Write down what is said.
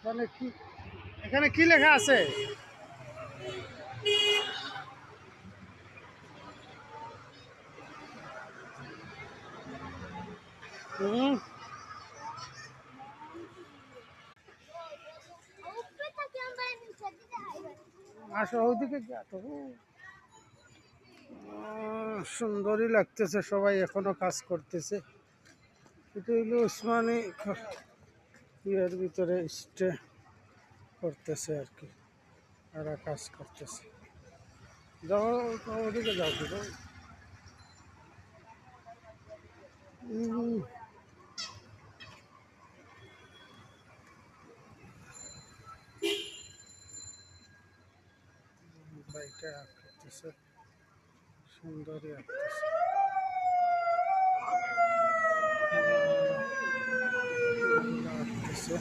এখানে কি এখানে কি লেখা আছে? হুম, আসো ওইদিকে গিয়া তো সুন্দরই লাগতেছে, সবাই এখনো কাজ করতেছে। এটা হইলো উসমানী ইয়ের ভিতরে স্টে করতেছে আর কি, এরা কাজ করতেছে। যাও ওদিকে যাও তো। বাইকটা করতেছে, সুন্দরই আঁকতেছে। আঁকতেছে